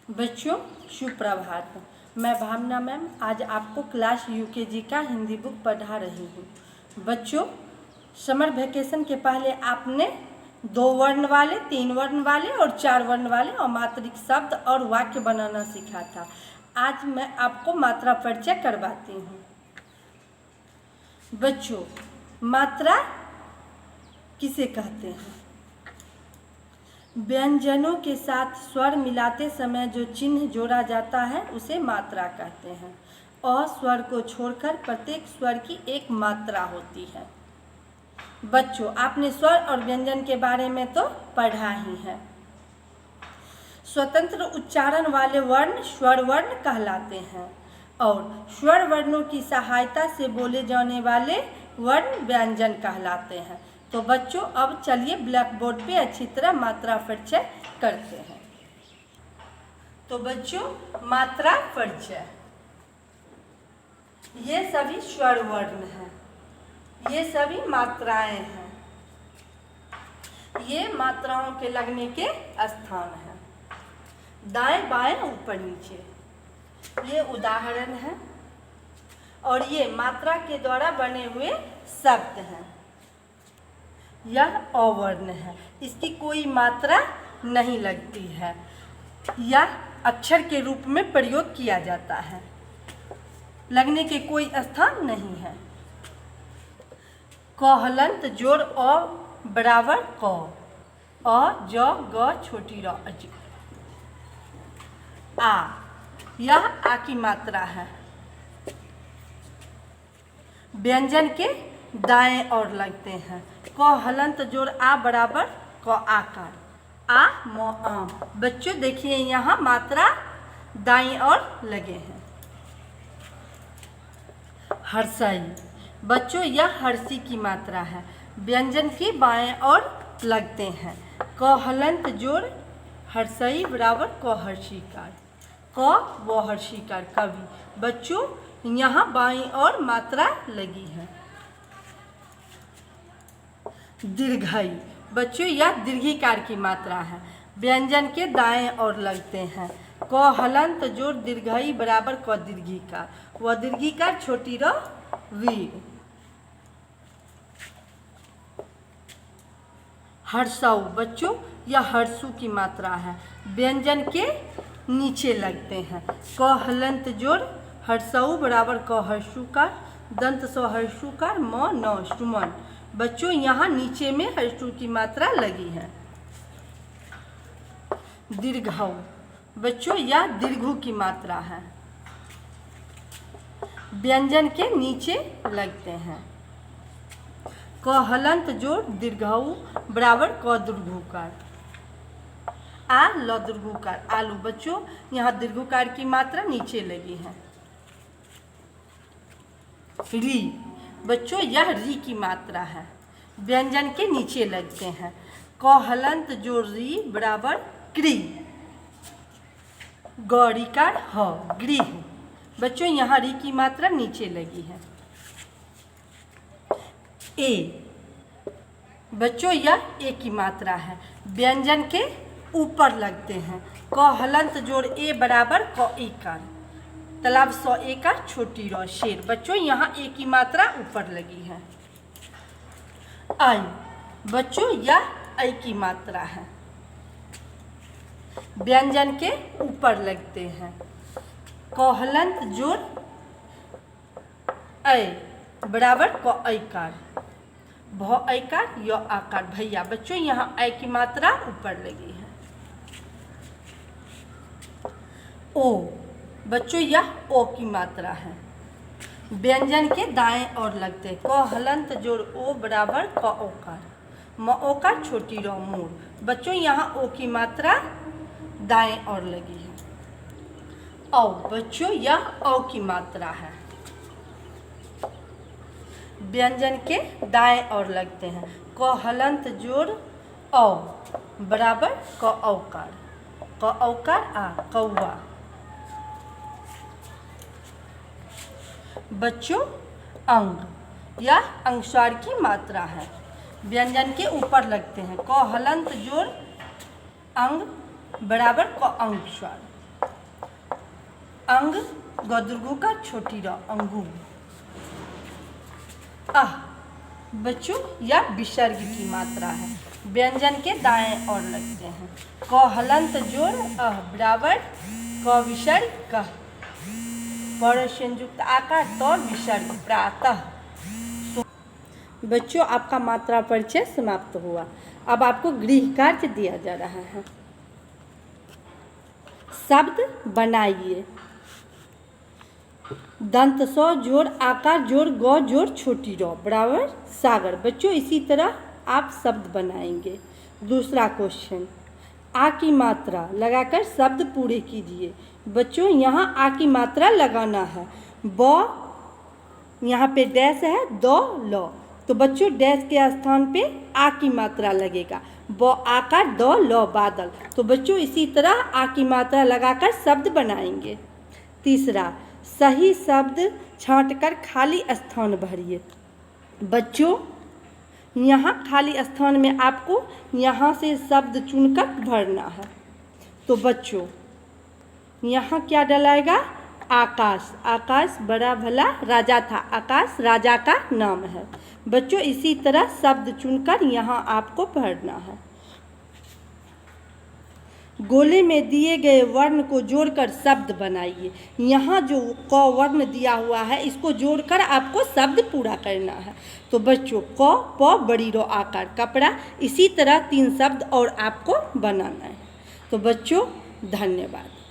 बच्चों सुप्रभात। मैं भावना मैम आज आपको क्लास यूकेजी का हिंदी बुक पढ़ा रही हूँ। बच्चों समर वेकेशन के पहले आपने 2 वर्ण वाले, 3 वर्ण वाले और 4 वर्ण वाले और मात्रिक शब्द और वाक्य बनाना सीखा था। आज मैं आपको मात्रा परिचय करवाती हूँ। बच्चों मात्रा किसे कहते हैं? व्यंजनों के साथ स्वर मिलाते समय जो चिन्ह जोड़ा जाता है उसे मात्रा कहते हैं। अ स्वर को छोड़कर प्रत्येक स्वर की एक मात्रा होती है। बच्चों आपने स्वर और व्यंजन के बारे में तो पढ़ा ही है। स्वतंत्र उच्चारण वाले वर्ण स्वर वर्ण कहलाते हैं और स्वर वर्णों की सहायता से बोले जाने वाले वर्ण व्यंजन कहलाते हैं। तो बच्चों अब चलिए ब्लैक बोर्ड पे अच्छी तरह मात्रा परिचय करते हैं। तो बच्चों मात्रा परिचय, ये सभी स्वर वर्ण हैं, ये सभी मात्राएं हैं, ये मात्राओं के लगने के स्थान हैं, दाएं बाएं ऊपर नीचे, ये उदाहरण है और ये मात्रा के द्वारा बने हुए शब्द हैं। यह अवर्ण है, इसकी कोई मात्रा नहीं लगती है, यह अक्षर के रूप में प्रयोग किया जाता है, लगने के कोई स्थान नहीं है। क हलंत जोड़ अ बराबर क, अ ज ग छोटी र अज। आ, यह आ की मात्रा है। व्यंजन के दाएं ओर लगते हैं। क हलंत जोड़ आ बराबर क आकार, आ म आम। बच्चों देखिए यहाँ मात्रा दाईं ओर लगे हैं। हर्षई, बच्चों यह हर्षी की मात्रा है, व्यंजन के बाएं ओर लगते हैं। क हलंत जोड़ हर्षई बराबर क हर्षीकार, क व हर्षीकार कवि। बच्चों यहाँ बाईं ओर मात्रा लगी है। दीर्घई, बच्चों यह दीर्घिकार की मात्रा है, व्यंजन के दाएं ओर लगते हैं। क हलंत जोड़ दीर्घई बराबर क दीर्घिकार, व दीर्घिकार छोटी र वीर। हर्षऊ, बच्चों यह हर्षु की मात्रा है, व्यंजन के नीचे लगते हैं। क हलंत जोड़ हर्षऊ बराबर क हर्षुकार, दंत स हर्षुकार म न सुमन। बच्चों यहाँ नीचे में हर्षु की मात्रा लगी है। दीर्घऊ, बच्चों यह दीर्घु की मात्रा है, व्यंजन के नीचे लगते हैं। क हलंत जोड़ दीर्घऊ बराबर क दीर्घुकार, आ ल दीर्घुकार आलू। बच्चों यहाँ दीर्घुकार की मात्रा नीचे लगी है। री, बच्चों यह री की मात्रा है, व्यंजन के नीचे लगते हैं। क हलंत जोड़ री बराबर क्री, गौरीकार ह गृह। बच्चों यहाँ री की मात्रा नीचे लगी है। ए, बच्चों यह ए की मात्रा है, व्यंजन के ऊपर लगते हैं। क हलंत जोड़ ए बराबर क एकार, तालाब स एकार छोटी र शेर। बच्चों यहाँ ए की मात्रा ऊपर लगी है। आई, बच्चों यह आई की मात्रा है, व्यंजन के ऊपर लगते हैं। क हलंत जोड़ ऐ बराबर क ऐकार, भ ऐकार य आकार भैया। बच्चों यहाँ ऐ की मात्रा ऊपर लगी है। ओ, बच्चों यह ओ की मात्रा है, व्यंजन के दाएं ओर लगते हैं। क हलंत जोड़ ओ बराबर क ओकार, म ओकार छोटी र मोर। बच्चों यहाँ ओ की मात्रा दाएं ओर लगी है। औ, बच्चों यह औ की मात्रा है, व्यंजन के दाएं ओर लगते हैं। क हलंत जोड़ औ बराबर क औकार, क औकार आ कौआ। बच्चों अंग, यह अंगस्वर की मात्रा है, व्यंजन के ऊपर लगते हैं। क हलंत जोड़ अंग बराबर क अंग स्वर, अंग गौदुर्गो का छोटी र अंगू। अह बच्चों यह विसर्ग की मात्रा है, व्यंजन के दाएं ओर लगते हैं। क हलंत जोड़ अह बराबर क विसर्ग कह। पर संयुक्त आकार तो विसर्ग प्रातः। बच्चों आपका मात्रा परिचय समाप्त हुआ। अब आपको गृह कार्य दिया जा रहा है। शब्द बनाइए। दंत सौ जोड़ आकार जोड़ ग जोड़ छोटी र बराबर सागर। बच्चों इसी तरह आप शब्द बनाएंगे। दूसरा क्वेश्चन, आ की मात्रा लगाकर शब्द पूरे कीजिए। बच्चों यहाँ आ की मात्रा लगाना है। ब यहाँ पे डैश है, द ल, तो बच्चों डैश के स्थान पे आ की मात्रा लगेगा। ब आकार द ल बादल। तो बच्चों इसी तरह आ की मात्रा लगाकर शब्द बनाएंगे। तीसरा, सही शब्द छांटकर खाली स्थान भरिए। बच्चों यहाँ खाली स्थान में आपको यहाँ से शब्द चुनकर भरना है। तो बच्चों यहाँ क्या डलाएगा? आकाश। आकाश बड़ा भला राजा था, आकाश राजा का नाम है। बच्चों इसी तरह शब्द चुनकर यहाँ आपको भरना है। गोले में दिए गए वर्ण को जोड़कर शब्द बनाइए। यहाँ जो क वर्ण दिया हुआ है इसको जोड़कर आपको शब्द पूरा करना है। तो बच्चों क प बड़ी रो आकार कपड़ा, इसी तरह 3 शब्द और आपको बनाना है। तो बच्चों धन्यवाद।